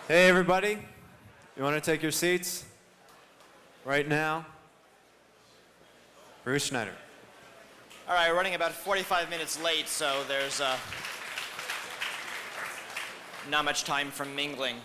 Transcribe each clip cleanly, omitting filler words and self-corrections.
Hey everybody, you want to take your seats right now? Bruce Schneier. All right, we're running about 45 minutes late, so there's not much time for mingling.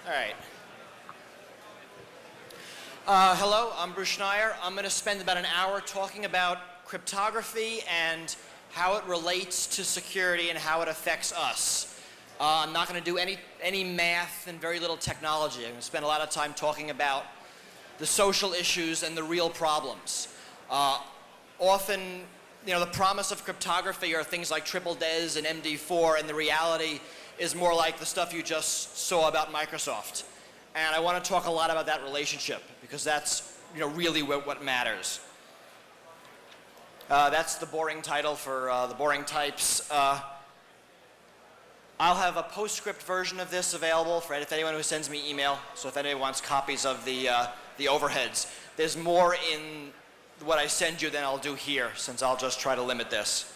All right. Hello, I'm Bruce Schneier. I'm going to spend about an hour talking about cryptography and how it relates to security and how it affects us. I'm not going to do any math and very little technology. I'm going to spend a lot of time talking about the social issues and the real problems. Often, the promise of cryptography are things like triple DES and MD4, and the reality is more like the stuff you just saw about Microsoft. And I want to talk a lot about that relationship because that's really what matters. That's the boring title for the boring types. I'll have a PostScript version of this available for if anyone who sends me email. So if anyone wants copies of the overheads, there's more in what I send you than I'll do here, since I'll just try to limit this.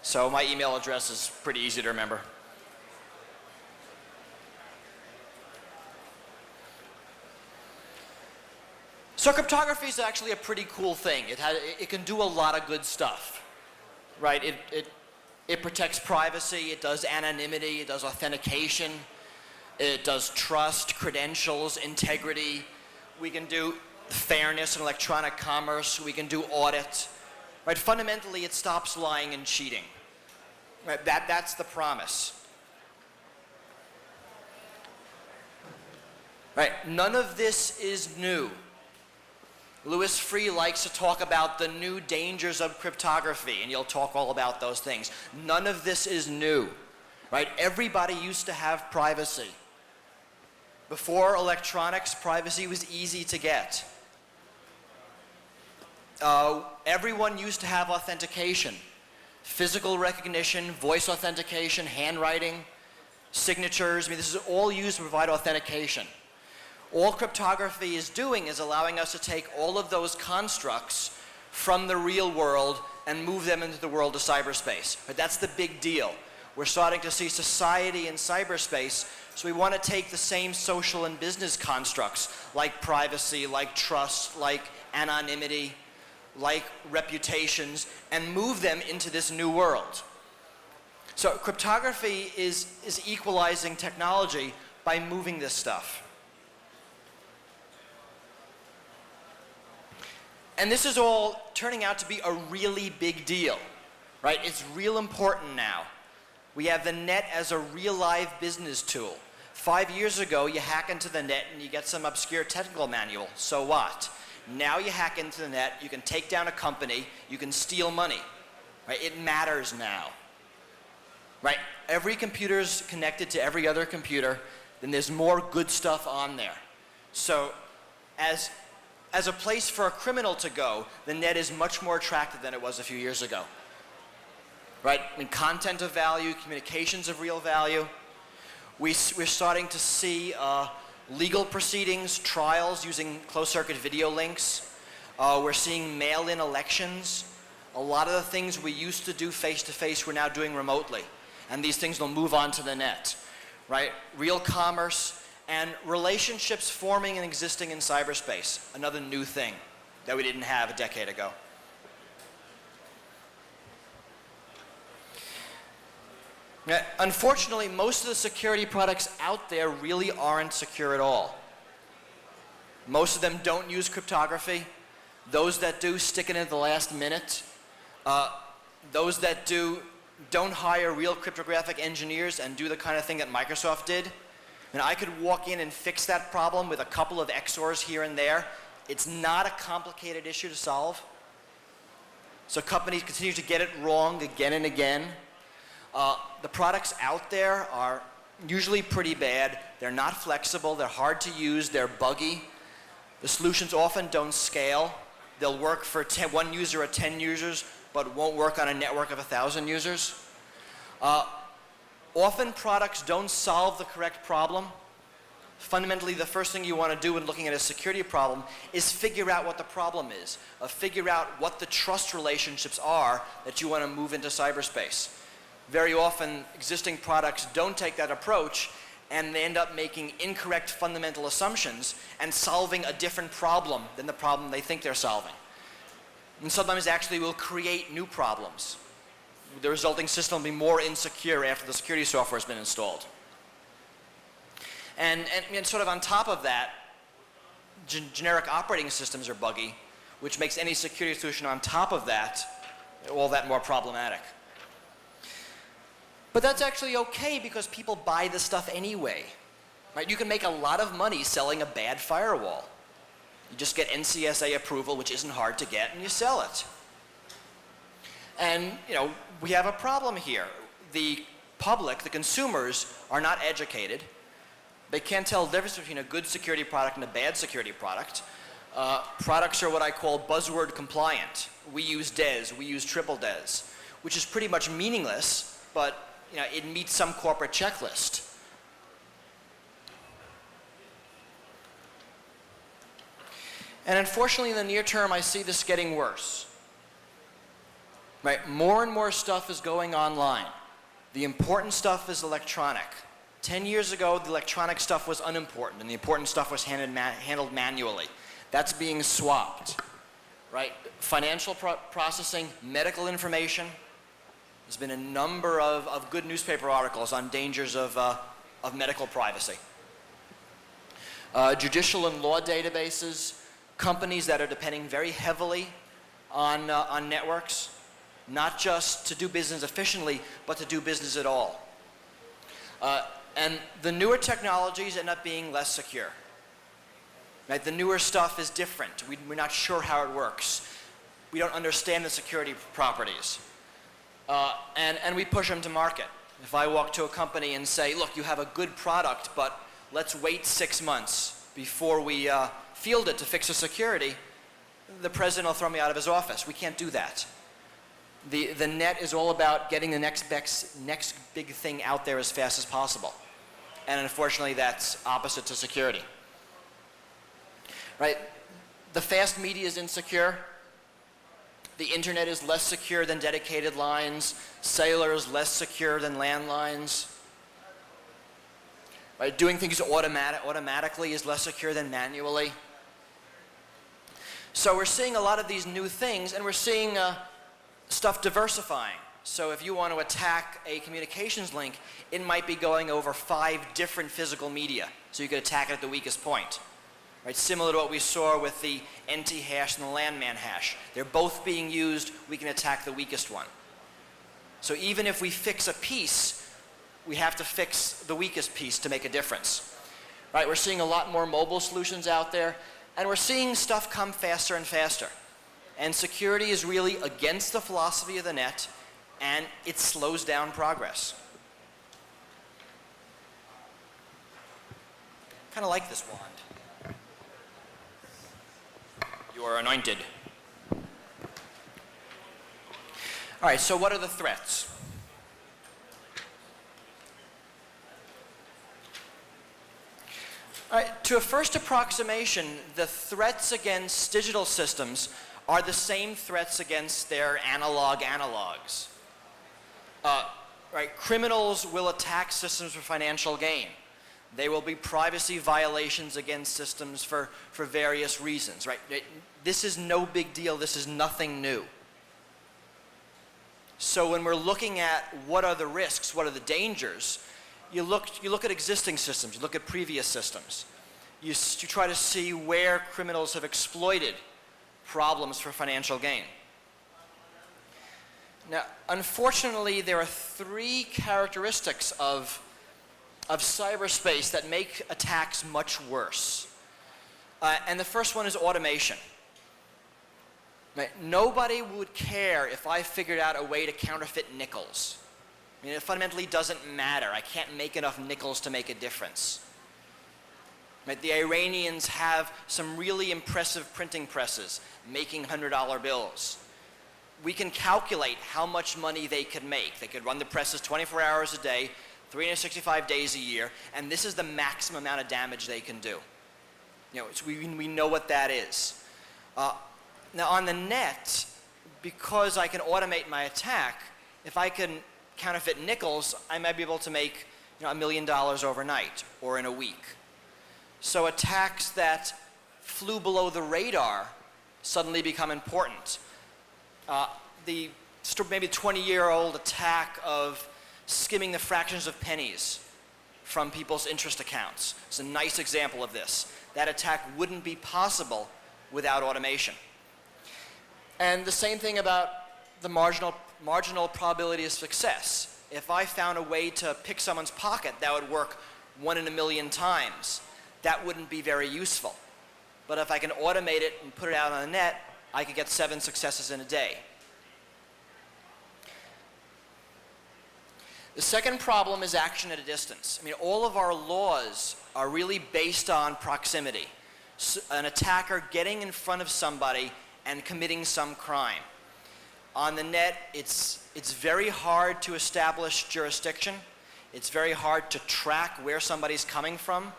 So my email address is pretty easy to remember. So cryptography is actually a pretty cool thing. It can do a lot of good stuff, right? It protects privacy, it does anonymity, it does authentication, it does trust, credentials, integrity. We can do fairness in electronic commerce, we can do audit. Right? Fundamentally, it stops lying and cheating. Right? That's the promise. Right? None of this is new. Louis Freeh likes to talk about the new dangers of cryptography, and you'll talk all about those things. None of this is new, right? Everybody used to have privacy. Before electronics, privacy was easy to get. Everyone used to have authentication. Physical recognition, voice authentication, handwriting, signatures. This is all used to provide authentication. All cryptography is doing is allowing us to take all of those constructs from the real world and move them into the world of cyberspace. But that's the big deal. We're starting to see society in cyberspace, so we want to take the same social and business constructs, like privacy, like trust, like anonymity, like reputations, and move them into this new world. So cryptography is equalizing technology by moving this stuff. And this is all turning out to be a really big deal, right? It's real important now. We have the net as a real live business tool. 5 years ago, you hack into the net and you get some obscure technical manual. So what? Now you hack into the net, you can take down a company, you can steal money. Right? It matters now. Right? Every computer's connected to every other computer, then there's more good stuff on there. So as a place for a criminal to go, the net is much more attractive than it was a few years ago. Right? Content of value, communications of real value. We're starting to see legal proceedings, trials using closed-circuit video links. We're seeing mail-in elections. A lot of the things we used to do face-to-face, we're now doing remotely. And these things will move on to the net. Right? Real commerce. And relationships forming and existing in cyberspace, another new thing that we didn't have a decade ago. Unfortunately, most of the security products out there really aren't secure at all. Most of them don't use cryptography. Those that do stick it in at the last minute. Those that don't hire real cryptographic engineers and do the kind of thing that Microsoft did. And I could walk in and fix that problem with a couple of XORs here and there. It's not a complicated issue to solve. So companies continue to get it wrong again and again. The products out there are usually pretty bad. They're not flexible. They're hard to use. They're buggy. The solutions often don't scale. They'll work for 1 user or 10 users, but won't work on a network of 1,000 users. Often products don't solve the correct problem. Fundamentally, the first thing you want to do when looking at a security problem is figure out what the problem is. Figure out what the trust relationships are that you want to move into cyberspace. Very often, existing products don't take that approach, and they end up making incorrect fundamental assumptions and solving a different problem than the problem they think they're solving. And sometimes actually will create new problems. The resulting system will be more insecure after the security software has been installed. And sort of on top of that, generic operating systems are buggy, which makes any security solution on top of that all that more problematic. But that's actually okay because people buy this stuff anyway. Right? You can make a lot of money selling a bad firewall. You just get NCSA approval, which isn't hard to get, and you sell it. And we have a problem here. The public, the consumers, are not educated. They can't tell the difference between a good security product and a bad security product. Products are what I call buzzword compliant. We use DES, we use triple DES, which is pretty much meaningless, but it meets some corporate checklist. And unfortunately, in the near term, I see this getting worse. Right? More and more stuff is going online. The important stuff is electronic. 10 years ago, the electronic stuff was unimportant, and the important stuff was handled manually. That's being swapped. Right? Financial processing, medical information. There's been a number of good newspaper articles on dangers of medical privacy. Judicial and law databases, companies that are depending very heavily on networks, not just to do business efficiently, but to do business at all. And the newer technologies end up being less secure. Right? The newer stuff is different. We're not sure how it works. We don't understand the security properties. And we push them to market. If I walk to a company and say, look, you have a good product, but let's wait 6 months before we field it to fix the security, the president will throw me out of his office. We can't do that. The net is all about getting the next big thing out there as fast as possible. And unfortunately, that's opposite to security. Right? The fast media is insecure. The internet is less secure than dedicated lines. Cellular is less secure than landlines. Right? Doing things automatically is less secure than manually. So we're seeing a lot of these new things, and we're seeing stuff diversifying. So if you want to attack a communications link, it might be going over 5 different physical media. So you could attack it at the weakest point. Right? Similar to what we saw with the NT hash and the landman hash. They're both being used, we can attack the weakest one. So even if we fix a piece, we have to fix the weakest piece to make a difference. Right? We're seeing a lot more mobile solutions out there, and we're seeing stuff come faster and faster. And security is really against the philosophy of the net, and it slows down progress. Kind of like this wand. You are anointed. All right, so what are the threats? All right, to a first approximation, the threats against digital systems are the same threats against their analog analogs. Right, criminals will attack systems for financial gain. There will be privacy violations against systems for various reasons. Right? This is no big deal. This is nothing new. So when we're looking at what are the risks, what are the dangers, you look at existing systems, you look at previous systems. You try to see where criminals have exploited problems for financial gain. Now, unfortunately, there are 3 characteristics of cyberspace that make attacks much worse. And the first one is automation. Right? Nobody would care if I figured out a way to counterfeit nickels. I mean, it fundamentally doesn't matter. I can't make enough nickels to make a difference. Right? The Iranians have some really impressive printing presses making $100 bills. We can calculate how much money they could make. They could run the presses 24 hours a day, 365 days a year, and this is the maximum amount of damage they can do. You know, so we know what that is. Now on the net, because I can automate my attack, if I can counterfeit nickels, I might be able to make $1 million overnight or in a week. So attacks that flew below the radar suddenly become important. The maybe 20-year-old attack of skimming the fractions of pennies from people's interest accounts is a nice example of this. That attack wouldn't be possible without automation. And the same thing about the marginal probability of success. If I found a way to pick someone's pocket that would work 1 in a million times, that wouldn't be very useful. But if I can automate it and put it out on the net, I could get 7 successes in a day. The second problem is action at a distance. I mean, all of our laws are really based on proximity. So an attacker getting in front of somebody and committing some crime. On the net, it's very hard to establish jurisdiction. It's very hard to track where somebody's coming from.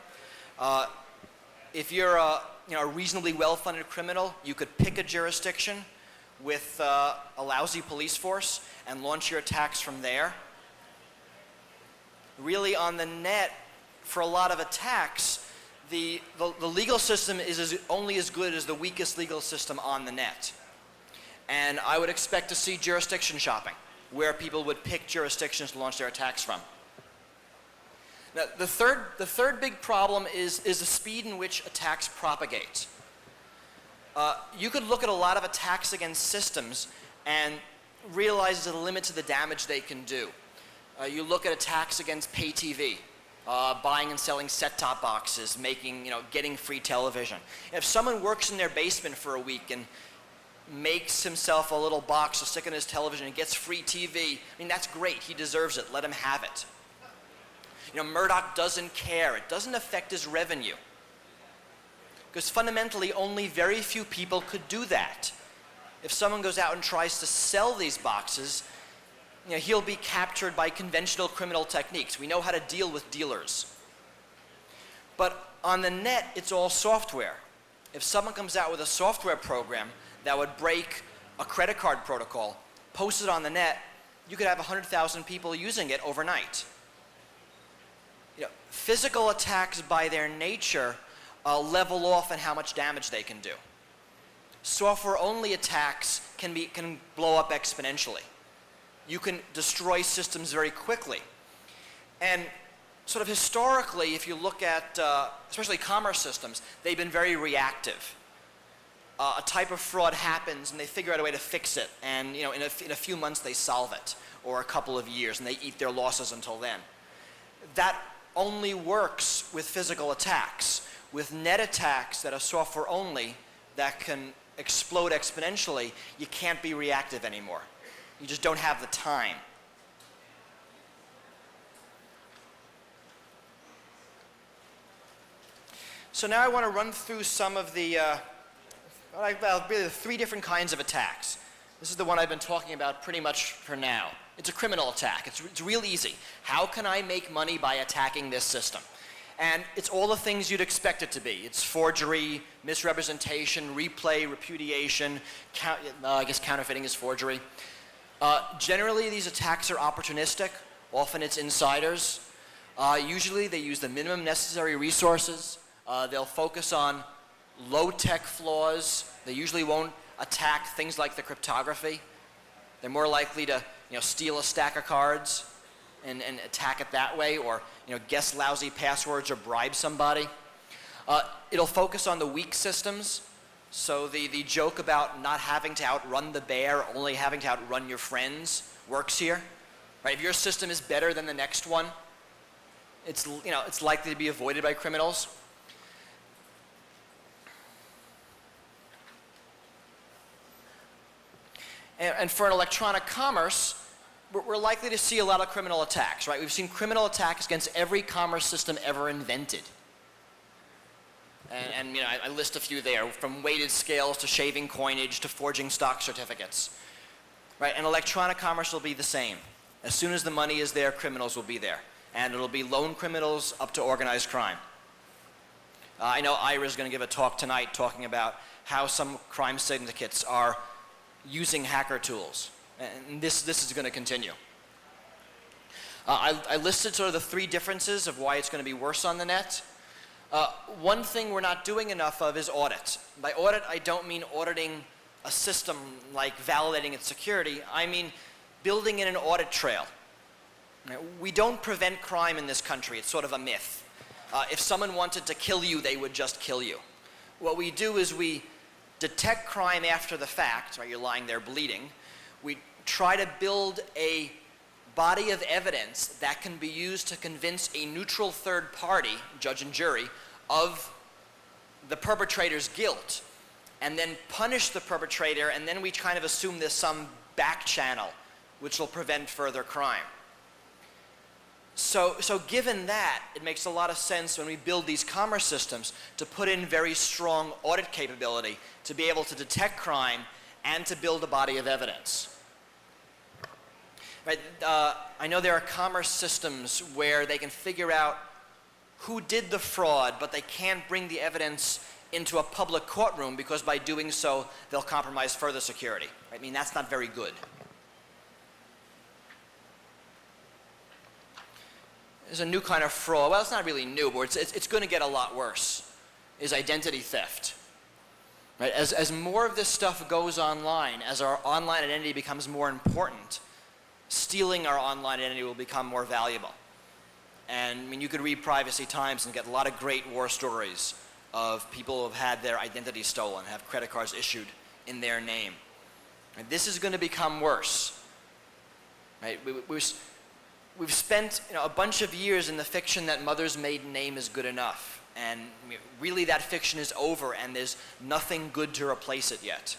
If you're a reasonably well-funded criminal, you could pick a jurisdiction with a lousy police force and launch your attacks from there. Really, on the net, for a lot of attacks, the legal system is only as good as the weakest legal system on the net. And I would expect to see jurisdiction shopping, where people would pick jurisdictions to launch their attacks from. Now, the third big problem is the speed in which attacks propagate. You could look at a lot of attacks against systems and realize there's a limit to the damage they can do. You look at attacks against pay TV, buying and selling set-top boxes, getting free television. If someone works in their basement for a week and makes himself a little box to stick in his television and gets free TV, I mean, that's great. He deserves it. Let him have it. Murdoch doesn't care. It doesn't affect his revenue. Because fundamentally, only very few people could do that. If someone goes out and tries to sell these boxes, he'll be captured by conventional criminal techniques. We know how to deal with dealers. But on the net, it's all software. If someone comes out with a software program that would break a credit card protocol, post it on the net, you could have 100,000 people using it overnight. Physical attacks by their nature level off in how much damage they can do. Software-only attacks can blow up exponentially. You can destroy systems very quickly. And sort of historically, if you look at especially commerce systems, they've been very reactive. A type of fraud happens and they figure out a way to fix it, and in a few months they solve it, or a couple of years, and they eat their losses until then. That only works with physical attacks. With net attacks that are software only, that can explode exponentially, you can't be reactive anymore. You just don't have the time. So now I want to run through some of the really the 3 different kinds of attacks. This is the one I've been talking about pretty much for now. It's a criminal attack. It's real easy. How can I make money by attacking this system? And it's all the things you'd expect it to be. It's forgery, misrepresentation, replay, repudiation. I guess counterfeiting is forgery. Generally, these attacks are opportunistic. Often it's insiders. Usually they use the minimum necessary resources. They'll focus on low-tech flaws. They usually won't attack things like the cryptography. They're more likely to steal a stack of cards and attack it that way, or guess lousy passwords or bribe somebody. It'll focus on the weak systems. So the joke about not having to outrun the bear, only having to outrun your friends works here. Right? If your system is better than the next one, it's likely to be avoided by criminals. And for an electronic commerce, we're likely to see a lot of criminal attacks, right? We've seen criminal attacks against every commerce system ever invented. And you know, I list a few there, from weighted scales to shaving coinage to forging stock certificates, right? And electronic commerce will be the same. As soon as the money is there, criminals will be there. And it'll be lone criminals up to organized crime. I know Ira's going to give a talk tonight talking about how some crime syndicates are using hacker tools. And this is going to continue. I listed sort of the three differences of why it's going to be worse on the net. One thing we're not doing enough of is audit. By audit, I don't mean auditing a system like validating its security. I mean building in an audit trail. We don't prevent crime in this country. It's sort of a myth. If someone wanted to kill you, they would just kill you. What we do is we detect crime after the fact, right? You're lying there bleeding. We try to build a body of evidence that can be used to convince a neutral third party, judge and jury, of the perpetrator's guilt, and then punish the perpetrator, and then we kind of assume there's some back channel which will prevent further crime. So given that, it makes a lot of sense when we build these commerce systems to put in very strong audit capability to be able to detect crime and to build a body of evidence. Right, I know there are commerce systems where they can figure out who did the fraud, but they can't bring the evidence into a public courtroom because by doing so, they'll compromise further security. I mean, that's not very good. There's a new kind of fraud. Well, it's not really new, but it's going to get a lot worse, is identity theft. Right? As more of this stuff goes online, as our online identity becomes more important, stealing our online identity will become more valuable. And I mean, you could read Privacy Times and get a lot of great war stories of people who have had their identity stolen, have credit cards issued in their name. And this is going to become worse. Right? We've spent a bunch of years in the fiction that mother's maiden name is good enough. And really that fiction is over and there's nothing good to replace it yet.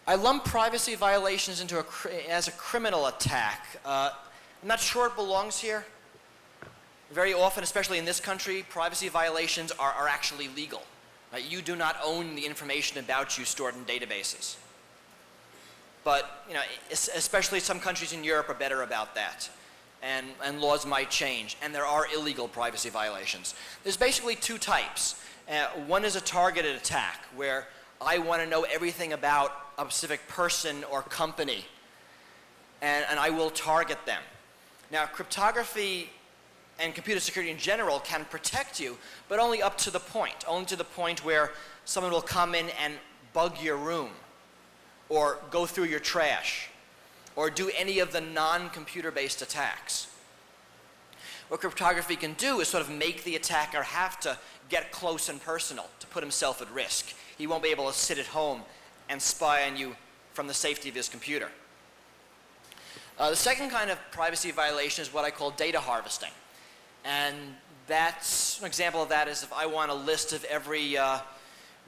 I lump privacy violations into as a criminal attack. I'm not sure it belongs here. Very often, especially in this country, privacy violations are actually legal. Right? You do not own the information about you stored in databases. But especially some countries in Europe are better about that. And laws might change. And there are illegal privacy violations. There's basically two types. One is a targeted attack, where I want to know everything about a specific person or company, and I will target them. Now, cryptography and computer security in general can protect you, but only up to the point where someone will come in and bug your room, or go through your trash, or do any of the non-computer-based attacks. What cryptography can do is sort of make the attacker have to get close and personal to put himself at risk. He won't be able to sit at home and spy on you from the safety of his computer. The second kind of privacy violation is what I call data harvesting. And that's, an example of that is if I want a list of every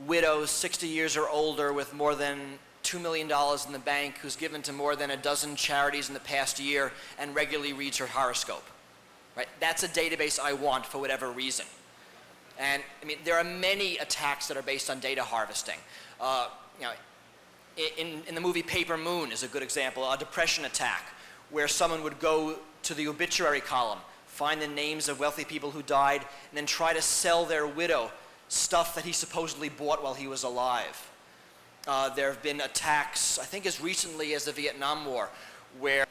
widow 60 years or older with more than $2 million in the bank who's given to more than a dozen charities in the past year and regularly reads her horoscope. Right? That's a database I want for whatever reason. And I mean, there are many attacks that are based on data harvesting. In the movie Paper Moon is a good example, a depression attack, where someone would go to the obituary column, find the names of wealthy people who died, and then try to sell their widow stuff that he supposedly bought while he was alive. There have been attacks, I think as recently as the Vietnam War, where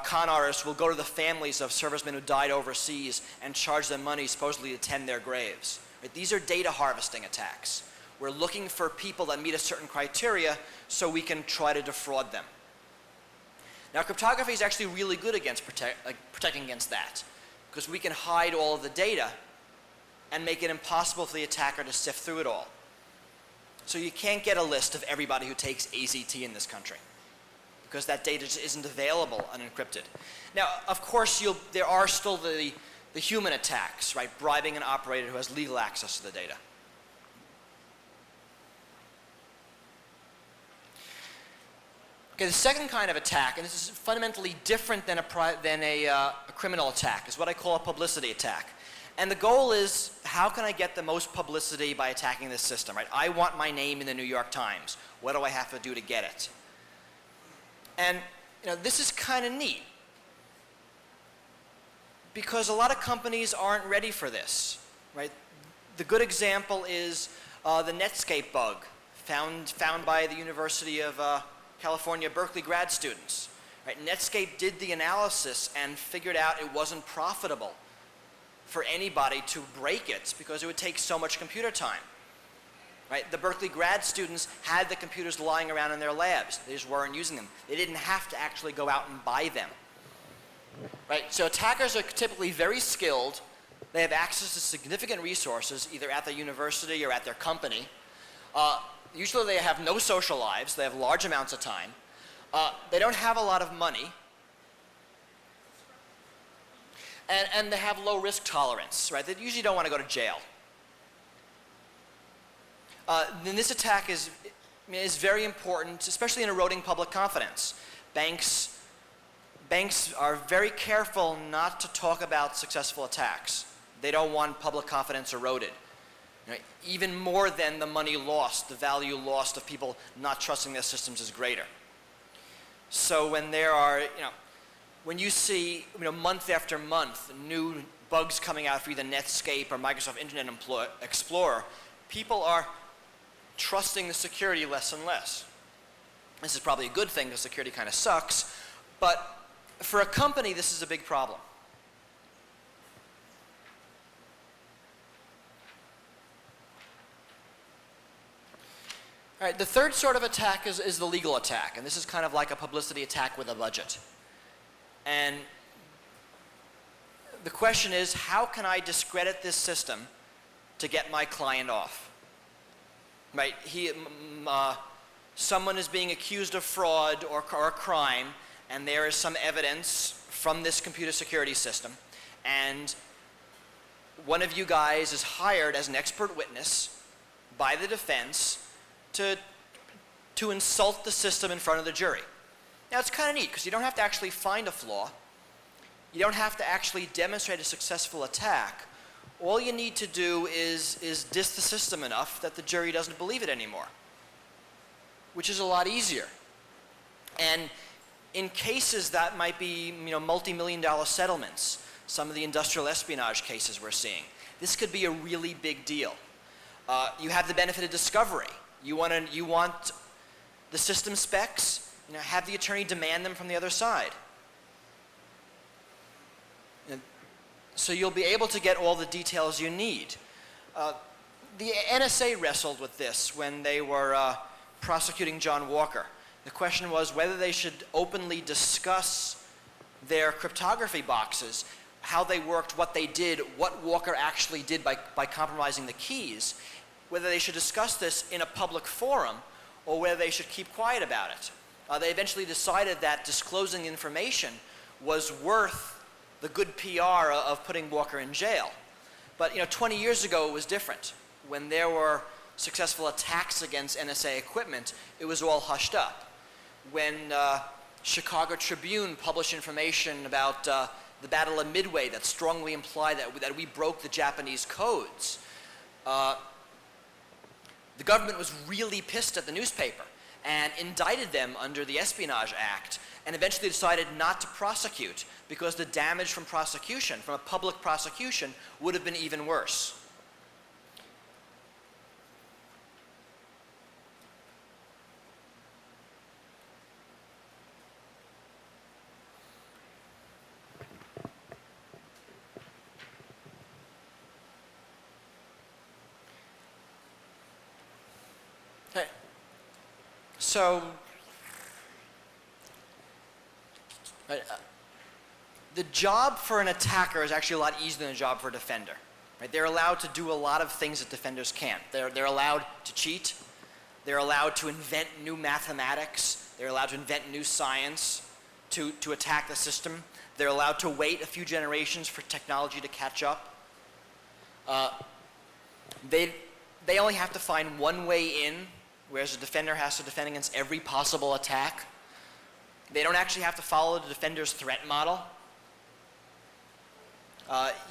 con artists will go to the families of servicemen who died overseas and charge them money supposedly to tend their graves. Right? These are data harvesting attacks. We're looking for people that meet a certain criteria so we can try to defraud them. Now, cryptography is actually really good against protecting against that, because we can hide all of the data and make it impossible for the attacker to sift through it all. So you can't get a list of everybody who takes AZT in this country, because that data just isn't available unencrypted. Now, of course, there are still the the human attacks, right? Bribing an operator who has legal access to the data. Okay, the second kind of attack, and this is fundamentally different than a criminal attack, is what I call a publicity attack. And the goal is, how can I get the most publicity by attacking this system, right? I want my name in the New York Times. What do I have to do to get it? And this is kind of neat, because a lot of companies aren't ready for this, right? The good example is the Netscape bug found by the University of California, Berkeley grad students. Right? Netscape did the analysis and figured out it wasn't profitable for anybody to break it because it would take so much computer time. Right? The Berkeley grad students had the computers lying around in their labs. They just weren't using them. They didn't have to actually go out and buy them. Right? So attackers are typically very skilled. They have access to significant resources, either at the university or at their company. Usually they have no social lives. They have large amounts of time. They don't have a lot of money. And they have low risk tolerance, right? They usually don't want to go to jail. Then this attack is very important, especially in eroding public confidence. Banks are very careful not to talk about successful attacks. They don't want public confidence eroded. Even more than the money lost, the value lost of people not trusting their systems is greater. So when there are, when you see, month after month, new bugs coming out for either Netscape or Microsoft Internet Explorer, people are trusting the security less and less. This is probably a good thing because security kind of sucks, but for a company, this is a big problem. All right, the third sort of attack is the legal attack, and this is kind of like a publicity attack with a budget. And the question is, how can I discredit this system to get my client off? Right? Someone is being accused of fraud or crime, and there is some evidence from this computer security system, and one of you guys is hired as an expert witness by the defense to insult the system in front of the jury. Now it's kind of neat because you don't have to actually find a flaw. You don't have to actually demonstrate a successful attack. All you need to do is diss the system enough that the jury doesn't believe it anymore, which is a lot easier. And in cases that might be multi-million-dollar settlements, some of the industrial espionage cases we're seeing, this could be a really big deal. You have the benefit of discovery. You want the system specs, have the attorney demand them from the other side. So you'll be able to get all the details you need. The NSA wrestled with this when they were prosecuting John Walker. The question was whether they should openly discuss their cryptography boxes, how they worked, what they did, what Walker actually did by compromising the keys, whether they should discuss this in a public forum or whether they should keep quiet about it. They eventually decided that disclosing information was worth the good PR of putting Walker in jail. But 20 years ago it was different. When there were successful attacks against NSA equipment, it was all hushed up. When Chicago Tribune published information about the Battle of Midway that strongly implied that we broke the Japanese codes, the government was really pissed at the newspaper and indicted them under the Espionage Act and eventually decided not to prosecute because the damage from prosecution, from a public prosecution, would have been even worse. Okay. So, the job for an attacker is actually a lot easier than a job for a defender. Right? They're allowed to do a lot of things that defenders can't. They're allowed to cheat. They're allowed to invent new mathematics. They're allowed to invent new science to attack the system. They're allowed to wait a few generations for technology to catch up. They only have to find one way in, whereas a defender has to defend against every possible attack. They don't actually have to follow the defender's threat model.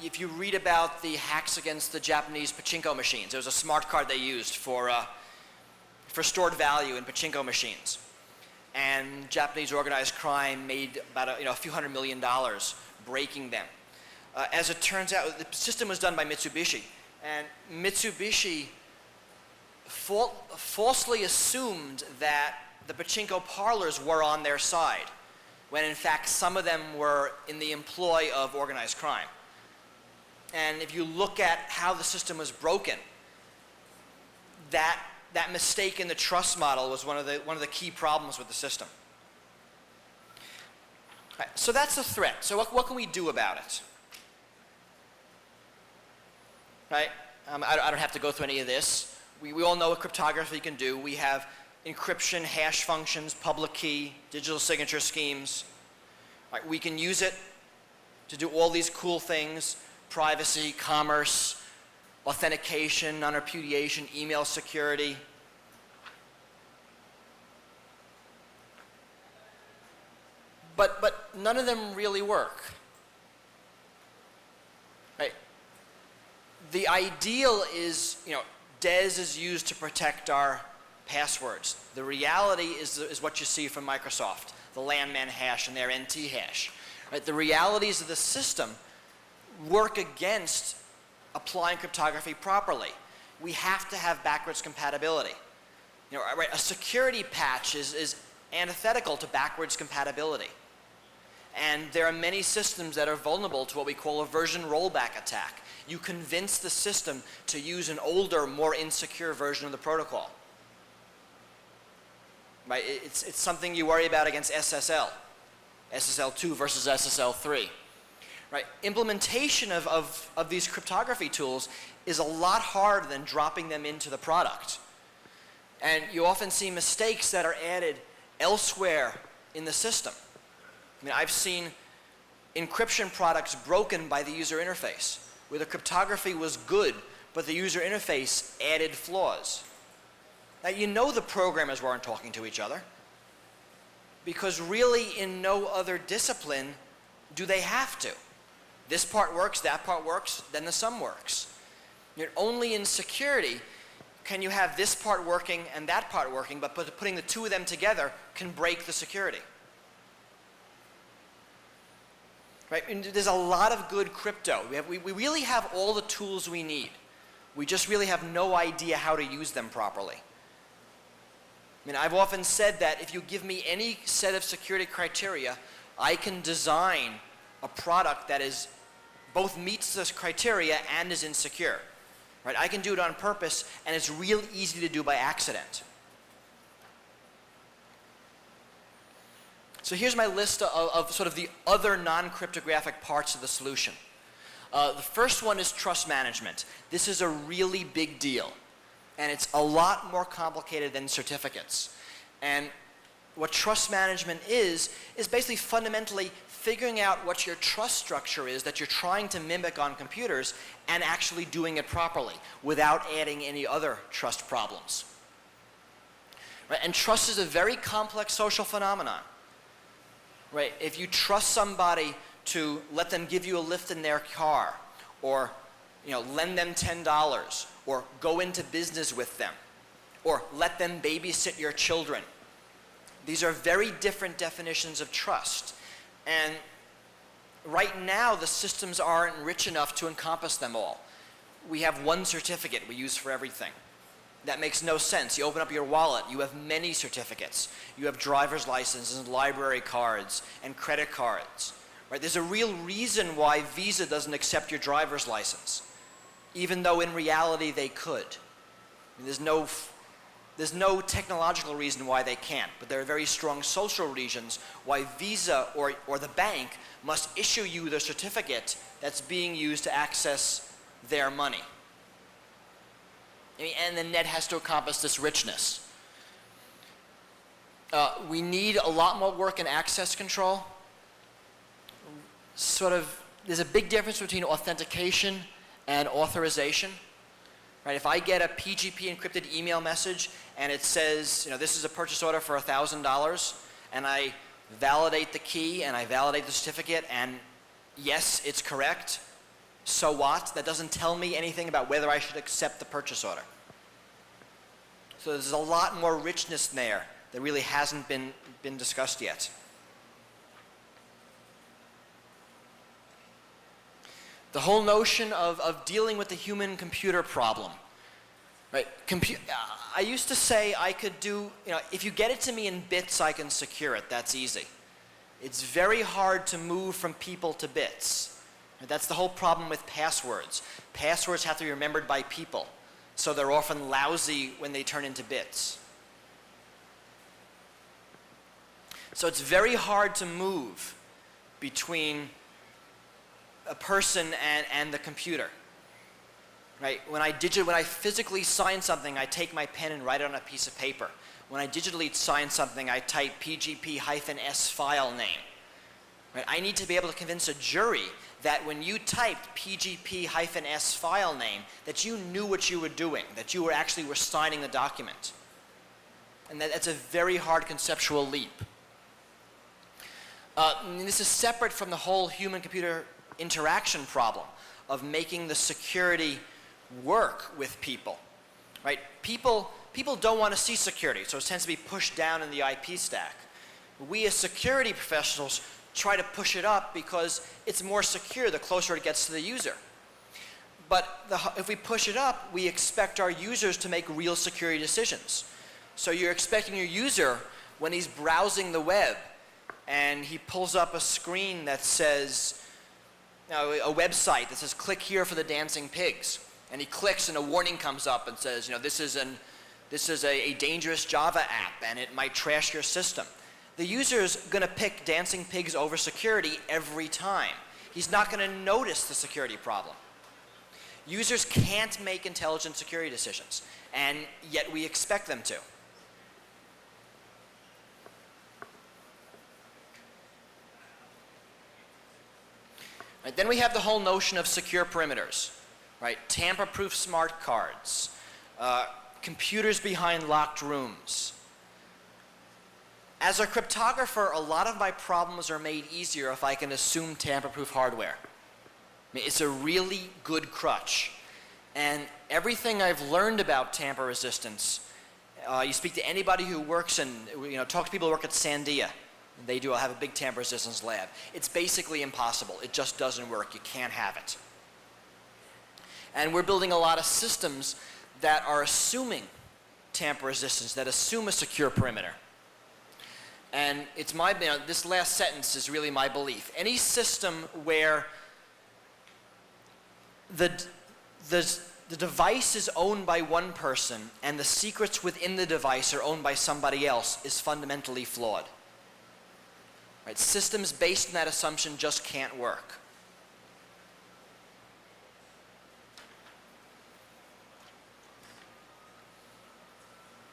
If you read about the hacks against the Japanese pachinko machines, there was a smart card they used for stored value in pachinko machines. And Japanese organized crime made about a few $100 million breaking them. As it turns out, the system was done by Mitsubishi. And Mitsubishi falsely assumed that the pachinko parlors were on their side, when in fact some of them were in the employ of organized crime. And if you look at how the system was broken, that mistake in the trust model was one of the key problems with the system. Right, so that's a threat. So what can we do about it? Right? I don't have to go through any of this. We all know what cryptography can do. We have encryption, hash functions, public key, digital signature schemes. Right, we can use it to do all these cool things: privacy, commerce, authentication, non-repudiation, email security. But none of them really work. Right? The ideal is, DES is used to protect our passwords. The reality is what you see from Microsoft, the landman hash and their NT hash. Right? The realities of the system work against applying cryptography properly. We have to have backwards compatibility. Right, a security patch is antithetical to backwards compatibility. And there are many systems that are vulnerable to what we call a version rollback attack. You convince the system to use an older, more insecure version of the protocol. Right? It's something you worry about against SSL, SSL2 versus SSL3. Right? Implementation of these cryptography tools is a lot harder than dropping them into the product. And you often see mistakes that are added elsewhere in the system. I've seen encryption products broken by the user interface, where the cryptography was good, but the user interface added flaws. Now, the programmers weren't talking to each other, because really in no other discipline do they have to. This part works, that part works, then the sum works. Only in security can you have this part working and that part working, but putting the two of them together can break the security. Right? And there's a lot of good crypto. We really have all the tools we need. We just really have no idea how to use them properly. I've often said that if you give me any set of security criteria, I can design a product that both meets this criteria and is insecure. Right? I can do it on purpose, and it's real easy to do by accident. So here's my list of sort of the other non-cryptographic parts of the solution. The first one is trust management. This is a really big deal, and it's a lot more complicated than certificates. And what trust management is basically fundamentally figuring out what your trust structure is that you're trying to mimic on computers and actually doing it properly without adding any other trust problems. Right? And trust is a very complex social phenomenon. Right? If you trust somebody to let them give you a lift in their car, or lend them $10, or go into business with them, or let them babysit your children, these are very different definitions of trust. And right now the systems aren't rich enough to encompass them all. We have one certificate we use for everything. That makes no sense. You open up your wallet, you have many certificates. You have driver's licenses and library cards and credit cards. Right? There's a real reason why Visa doesn't accept your driver's license, even though in reality they could. There's no technological reason why they can't, but there are very strong social reasons why Visa or the bank must issue you the certificate that's being used to access their money. And the net has to encompass this richness. We need a lot more work in access control. there's a big difference between authentication and authorization. Right? If I get a PGP encrypted email message and it says, this is a purchase order for $1,000, and I validate the key and I validate the certificate, and yes, it's correct, so what? That doesn't tell me anything about whether I should accept the purchase order. So there's a lot more richness there that really hasn't been discussed yet. The whole notion of dealing with the human-computer problem. Right? I used to say I could do, if you get it to me in bits, I can secure it. That's easy. It's very hard to move from people to bits. Right? That's the whole problem with passwords. Passwords have to be remembered by people, so they're often lousy when they turn into bits. So it's very hard to move between a person and the computer. Right? When I physically sign something, I take my pen and write it on a piece of paper. When I digitally sign something, I type PGP-S file name. Right? I need to be able to convince a jury that when you typed PGP-S file name, that you knew what you were doing, that you actually were signing the document. And that's a very hard conceptual leap. And this is separate from the whole human-computer interaction problem of making the security work with people. Right? People don't want to see security, so it tends to be pushed down in the IP stack. We as security professionals try to push it up because it's more secure the closer it gets to the user. But if we push it up, we expect our users to make real security decisions. So you're expecting your user, when he's browsing the web and he pulls up a screen that says, a website that says, click here for the dancing pigs. And he clicks and a warning comes up and says, this is a dangerous Java app and it might trash your system. The user's going to pick dancing pigs over security every time. He's not going to notice the security problem. Users can't make intelligent security decisions, and yet we expect them to. Right, then we have the whole notion of secure perimeters. Right? Tamper-proof smart cards, computers behind locked rooms. As a cryptographer, a lot of my problems are made easier if I can assume tamper-proof hardware. I mean, it's a really good crutch. And everything I've learned about tamper resistance, you speak to anybody who works in, talk to people who work at Sandia. They have a big tamper resistance lab. It's basically impossible. It just doesn't work. You can't have it. And we're building a lot of systems that are assuming tamper resistance, that assume a secure perimeter. And it's this last sentence is really my belief. Any system where the device is owned by one person and the secrets within the device are owned by somebody else is fundamentally flawed. Right? Systems based on that assumption just can't work.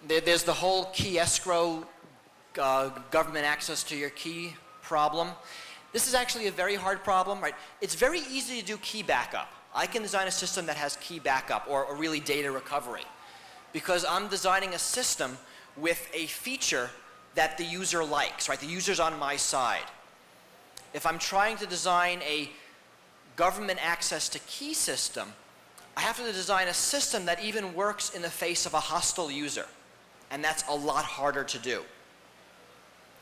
There's the whole key escrow, government access to your key problem. This is actually a very hard problem, right? It's very easy to do key backup. I can design a system that has key backup or really data recovery because I'm designing a system with a feature that the user likes, right? The user's on my side. If I'm trying to design a government access to key system, I have to design a system that even works in the face of a hostile user. And that's a lot harder to do.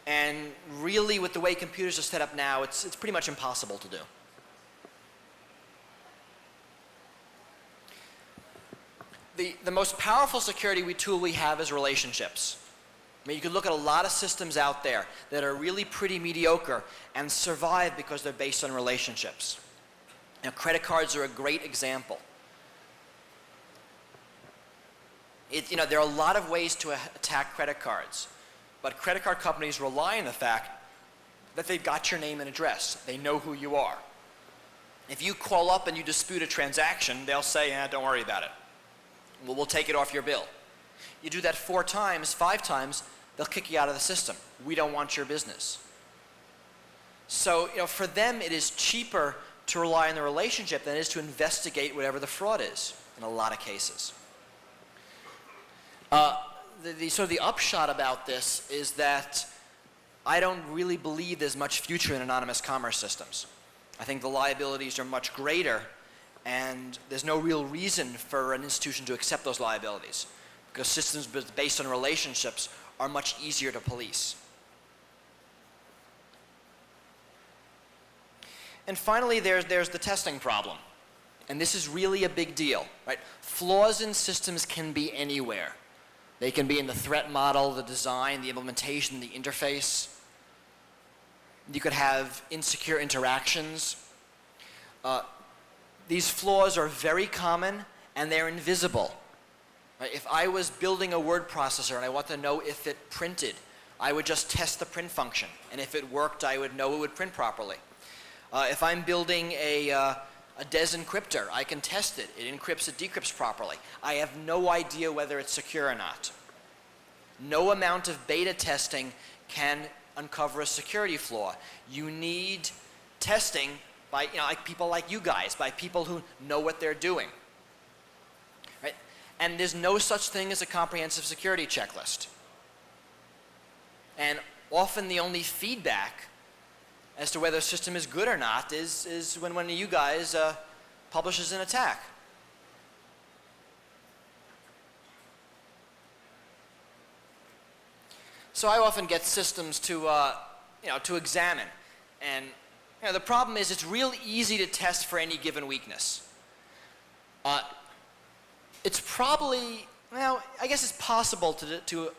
And really, with the way computers are set up now, it's pretty much impossible to do. The most powerful security tool we have is relationships. I mean, you can look at a lot of systems out there that are really pretty mediocre and survive because they're based on relationships. Now, credit cards are a great example. There are a lot of ways to attack credit cards, but credit card companies rely on the fact that they've got your name and address. They know who you are. If you call up and you dispute a transaction, they'll say, don't worry about it. We'll take it off your bill. You do that 4 times, 5 times, they'll kick you out of the system. We don't want your business. So, for them it is cheaper to rely on the relationship than it is to investigate whatever the fraud is in a lot of cases. The upshot about this is that I don't really believe there's much future in anonymous commerce systems. I think the liabilities are much greater, and there's no real reason for an institution to accept those liabilities, because systems based on relationships are much easier to police. And finally, there's the testing problem. And this is really a big deal, right? Flaws in systems can be anywhere. They can be in the threat model, the design, the implementation, the interface. You could have insecure interactions. These flaws are very common, and they're invisible. Right? If I was building a word processor and I want to know if it printed, I would just test the print function. And if it worked, I would know it would print properly. If I'm building a DES encryptor, I can test it. It encrypts, it decrypts properly. I have no idea whether it's secure or not. No amount of beta testing can uncover a security flaw. You need testing by like people like you guys, by people who know what they're doing. Right? And there's no such thing as a comprehensive security checklist. And often the only feedback as to whether a system is good or not is when one of you guys publishes an attack. So I often get systems to examine, and the problem is it's real easy to test for any given weakness. It's probably, I guess it's possible to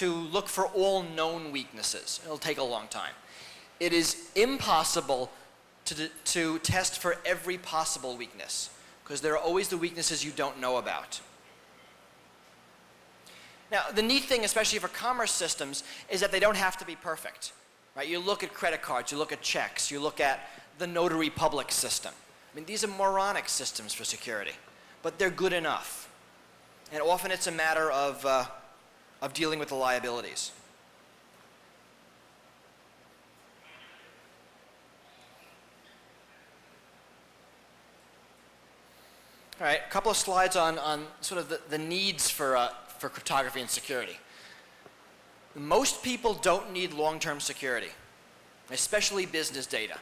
look for all known weaknesses. It'll take a long time. It is impossible to test for every possible weakness, because there are always the weaknesses you don't know about. Now, the neat thing, especially for commerce systems, is that they don't have to be perfect. Right? You look at credit cards, you look at checks, you look at the notary public system. I mean, these are moronic systems for security, but they're good enough. And often it's a matter of dealing with the liabilities. All right, a couple of slides on sort of the needs for cryptography and security. Most people don't need long-term security, especially business data.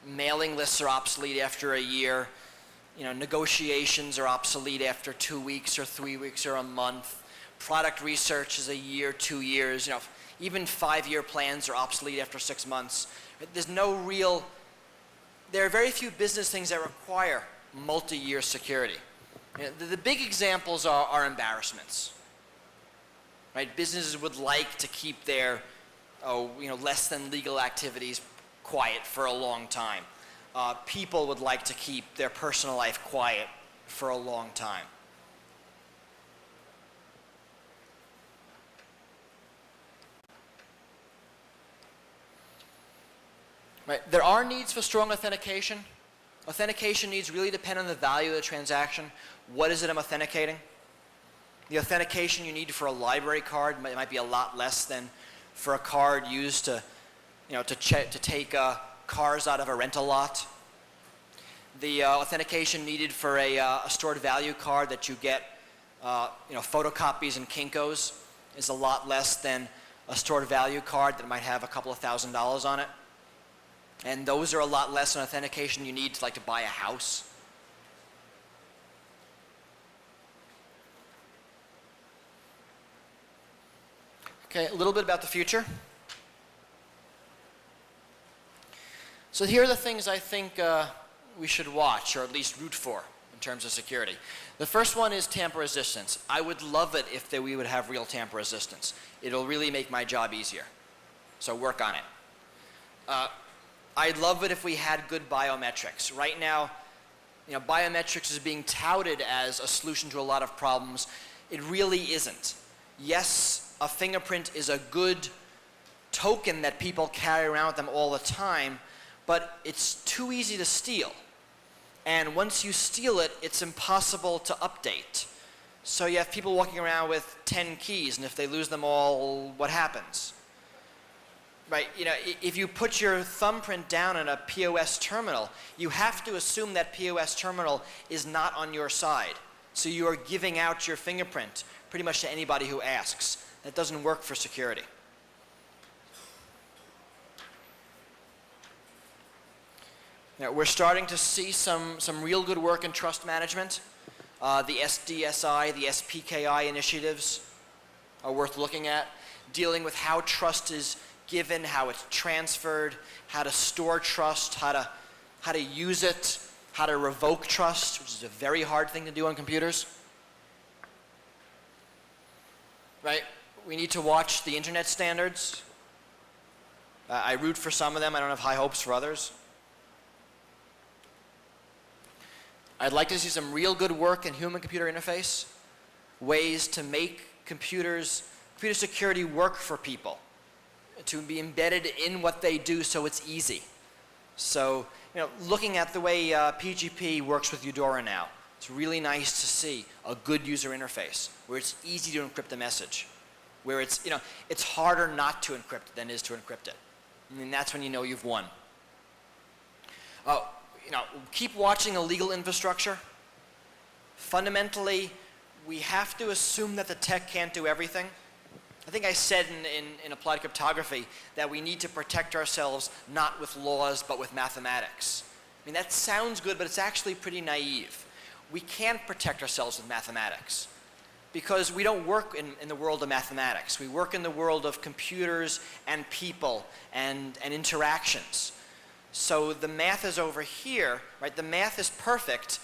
Mailing lists are obsolete after a year. Negotiations are obsolete after 2 weeks or 3 weeks or a month. Product research is a year, 2 years. Even 5-year plans are obsolete after 6 months. There are very few business things that require multi-year security. The big examples are embarrassments. Right? Businesses would like to keep their less than legal activities quiet for a long time. People would like to keep their personal life quiet for a long time. Right? There are needs for strong authentication. Authentication needs really depend on the value of the transaction. What is it I'm authenticating? The authentication you need for a library card might be a lot less than for a card used to take cars out of a rental lot. The authentication needed for a stored value card that you get, photocopies and Kinkos is a lot less than a stored value card that might have a couple of $1,000s on it. And those are a lot less than authentication you need to buy a house. Okay, a little bit about the future. So here are the things I think we should watch, or at least root for, in terms of security. The first one is tamper resistance. I would love it if we would have real tamper resistance. It'll really make my job easier. So work on it. I'd love it if we had good biometrics. Right now, biometrics is being touted as a solution to a lot of problems. It really isn't. Yes, a fingerprint is a good token that people carry around with them all the time, but it's too easy to steal. And once you steal it, it's impossible to update. So you have people walking around with 10 keys, and if they lose them all, what happens? right? You know, if you put your thumbprint down on a POS terminal, you have to assume that POS terminal is not on your side. So you are giving out your fingerprint pretty much to anybody who asks. That doesn't work for security. Now, we're starting to see some real good work in trust management. The SDSI, the SPKI initiatives are worth looking at, dealing with how trust is given, how it's transferred, how to store trust, how to use it, how to revoke trust, which is a very hard thing to do on computers. Right? We need to watch the internet standards. I root for some of them. I don't have high hopes for others. I'd like to see some real good work in HumanComputer Interface, ways to make computer security work for people, to be embedded in what they do so it's easy. So, you know, looking at the way PGP works with Eudora now, it's really nice to see a good user interface where it's easy to encrypt a message, where it's, you know, it's harder not to encrypt than it is to encrypt it. I mean, that's when you know you've won. You know, keep watching a legal infrastructure. Fundamentally, we have to assume that the tech can't do everything. I think I said in applied cryptography that we need to protect ourselves not with laws but with mathematics. I mean, that sounds good, but it's actually pretty naive. We can't protect ourselves with mathematics because we don't work in the world of mathematics. We work in the world of computers and people and interactions. So the math is over here, right? The math is perfect.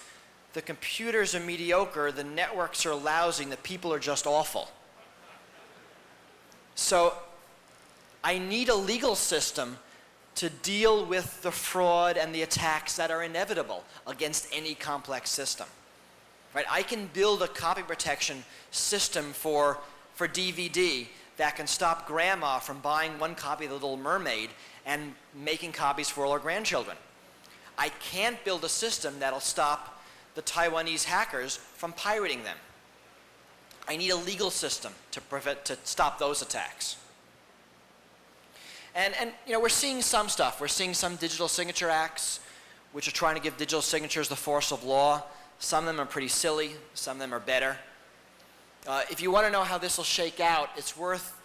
The computers are mediocre, the networks are lousy, and the people are just awful. So I need a legal system to deal with the fraud and the attacks that are inevitable against any complex system. Right? I can build a copy protection system for DVD that can stop grandma from buying one copy of The Little Mermaid and making copies for all her grandchildren. I can't build a system that'll stop the Taiwanese hackers from pirating them. I need a legal system to stop those attacks. And you know, we're seeing some stuff. We're seeing some digital signature acts which are trying to give digital signatures the force of law. Some of them are pretty silly, some of them are better. If you want to know how this will shake out, it's worth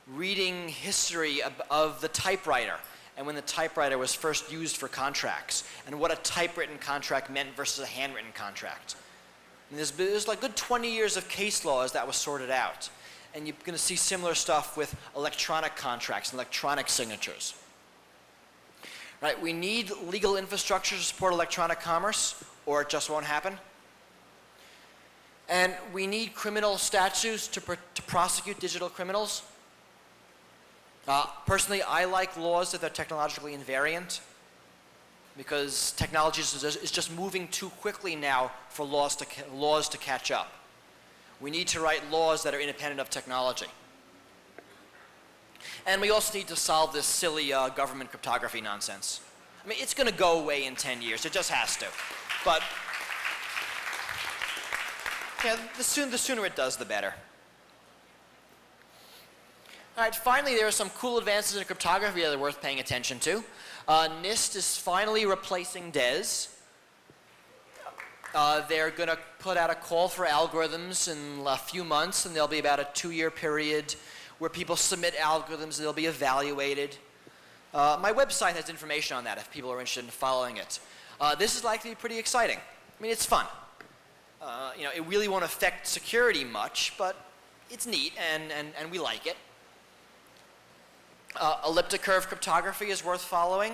reading history of the typewriter and when the typewriter was first used for contracts and what a typewritten contract meant versus a handwritten contract. And there's like good 20 years of case laws that was sorted out. And you're going to see similar stuff with electronic contracts and electronic signatures. Right? We need legal infrastructure to support electronic commerce or it just won't happen. And we need criminal statutes to prosecute digital criminals. Personally, I like laws that are technologically invariant because technology is just moving too quickly now for laws to catch up. We need to write laws that are independent of technology. And we also need to solve this silly government cryptography nonsense. I mean, it's going to go away in 10 years. It just has to. But yeah, the sooner it does, the better. All right, finally, there are some cool advances in cryptography that are worth paying attention to. NIST is finally replacing DES. They're going to put out a call for algorithms in a few months, and there'll be about a 2-year period where people submit algorithms and they'll be evaluated. My website has information on that if people are interested in following it. This is likely to be pretty exciting. I mean, it's fun. You know, it really won't affect security much, but it's neat and we like it. Elliptic curve cryptography is worth following.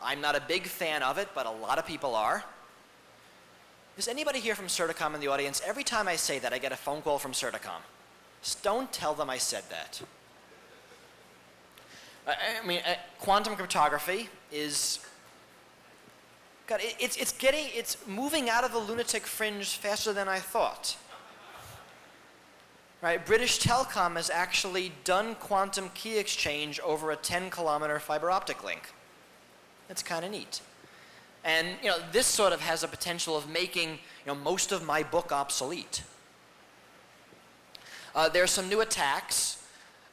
I'm not a big fan of it, but a lot of people are. Is anybody here from Certicom in the audience? Every time I say that, I get a phone call from Certicom. Just don't tell them I said that. I mean, quantum cryptography is, God, it's moving out of the lunatic fringe faster than I thought. Right, British Telecom has actually done quantum key exchange over a 10-kilometer fiber optic link. That's kind of neat. And you know, this sort of has a potential of making most of my book obsolete. There are some new attacks.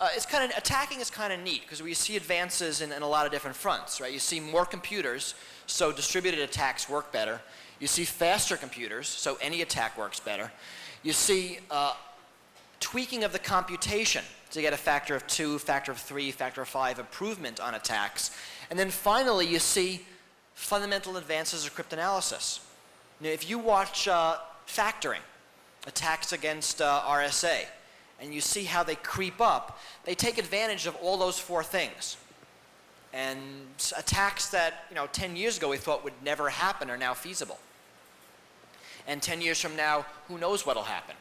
attacking is kind of neat because we see advances in a lot of different fronts, right? You see more computers, so distributed attacks work better. You see faster computers, so any attack works better. You see tweaking of the computation to get a factor of 2, factor of 3, factor of 5 improvement on attacks. And then finally, you see fundamental advances of cryptanalysis. Now, if you watch factoring, attacks against RSA, and you see how they creep up, they take advantage of all those 4 things. And attacks that 10 years ago we thought would never happen are now feasible. And 10 years from now, who knows what will happen.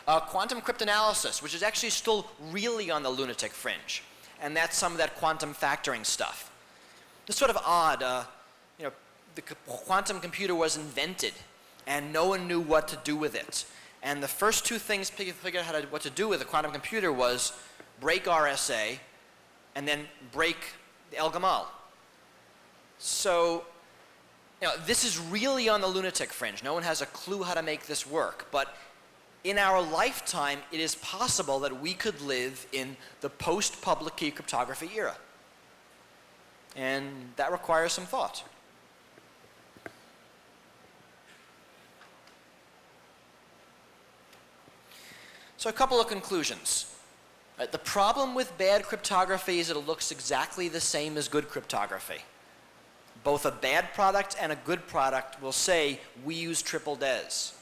Quantum cryptanalysis, which is actually still really on the lunatic fringe. And that's some of that quantum factoring stuff. It's sort of odd. The quantum computer was invented, and no one knew what to do with it. And the first 2 things people figured out what to do with the quantum computer was break RSA and then break the El Gamal. So, this is really on the lunatic fringe. No one has a clue how to make this work. But in our lifetime, it is possible that we could live in the post-public key cryptography era. And that requires some thought. So a couple of conclusions. Right, the problem with bad cryptography is it looks exactly the same as good cryptography. Both a bad product and a good product will say, we use triple DES.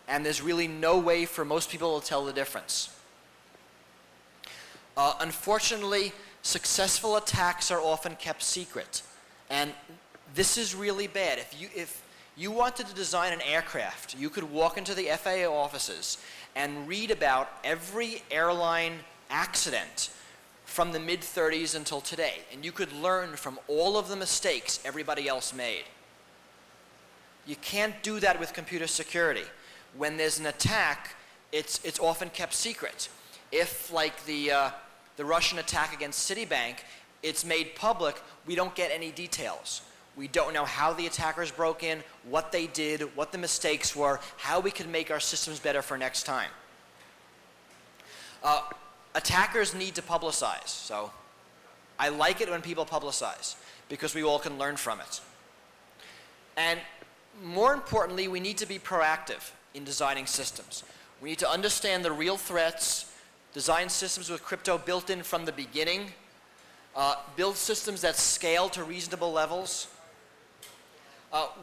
And there's really no way for most people to tell the difference. Unfortunately, successful attacks are often kept secret. And this is really bad. If you wanted to design an aircraft, you could walk into the FAA offices and read about every airline accident from the mid-30s until today. And you could learn from all of the mistakes everybody else made. You can't do that with computer security. When there's an attack, it's often kept secret. If, like the Russian attack against Citibank, it's made public, we don't get any details. We don't know how the attackers broke in, what they did, what the mistakes were, how we can make our systems better for next time. Attackers need to publicize. So I like it when people publicize because we all can learn from it. And more importantly, we need to be proactive in designing systems. We need to understand the real threats, design systems with crypto built in from the beginning, build systems that scale to reasonable levels.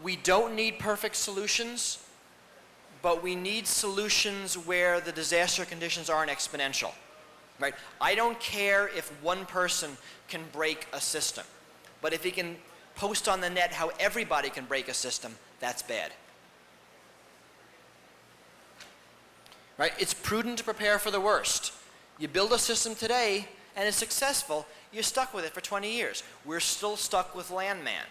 We don't need perfect solutions, but we need solutions where the disaster conditions aren't exponential. Right? I don't care if one person can break a system, but if he can post on the net how everybody can break a system, that's bad. Right? It's prudent to prepare for the worst. You build a system today and it's successful, you're stuck with it for 20 years. We're still stuck with Landman.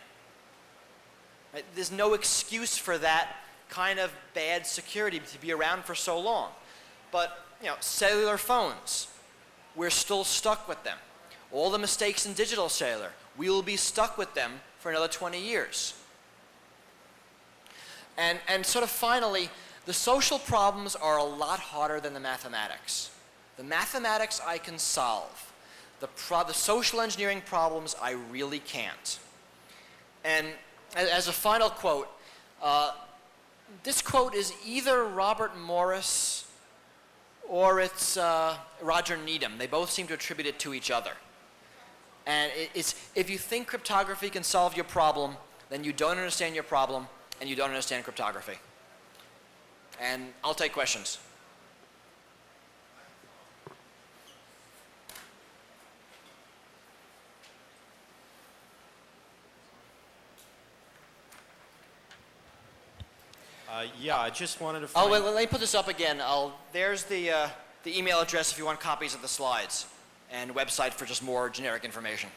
Right? There's no excuse for that kind of bad security to be around for so long. But cellular phones, we're still stuck with them. All the mistakes in digital cellular, we will be stuck with them for another 20 years. And sort of finally, the social problems are a lot harder than the mathematics. The mathematics I can solve. The social engineering problems I really can't. And as a final quote, this quote is either Robert Morris or it's Roger Needham. They both seem to attribute it to each other. And if you think cryptography can solve your problem, then you don't understand your problem and you don't understand cryptography. And I'll take questions. Yeah, I just wanted to find... Oh, wait, let me put this up again. There's the email address if you want copies of the slides, and website for just more generic information.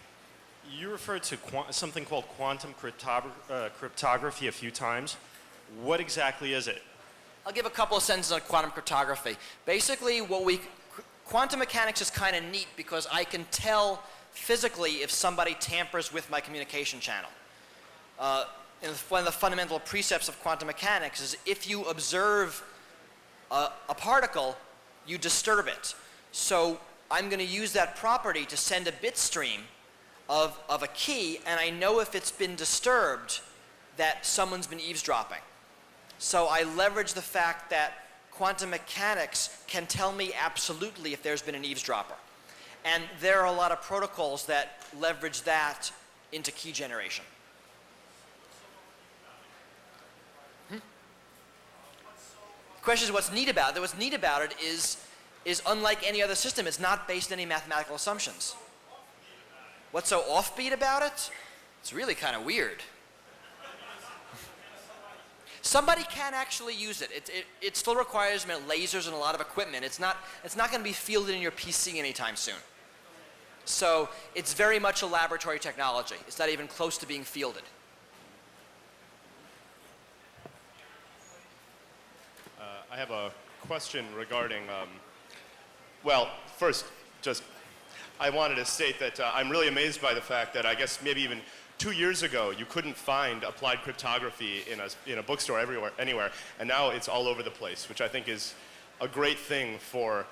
You referred to something called quantum cryptography a few times. What exactly is it? I'll give a couple of sentences on quantum cryptography. Basically, quantum mechanics is kind of neat because I can tell physically if somebody tampers with my communication channel. One of the fundamental precepts of quantum mechanics is if you observe a particle, you disturb it. So I'm going to use that property to send a bit stream of a key, and I know if it's been disturbed that someone's been eavesdropping. So I leverage the fact that quantum mechanics can tell me absolutely if there's been an eavesdropper. And there are a lot of protocols that leverage that into key generation. The question is what's neat about it. What's neat about it is unlike any other system, it's not based on any mathematical assumptions. What's so offbeat about it? It's really kind of weird. Somebody can actually use it. It still requires lasers and a lot of equipment. It's not going to be fielded in your PC anytime soon. So it's very much a laboratory technology. It's not even close to being fielded. I have a question regarding, well, first, just I wanted to state that I'm really amazed by the fact that I guess maybe even 2 years ago you couldn't find applied cryptography in a bookstore anywhere, and now it's all over the place, which I think is a great thing for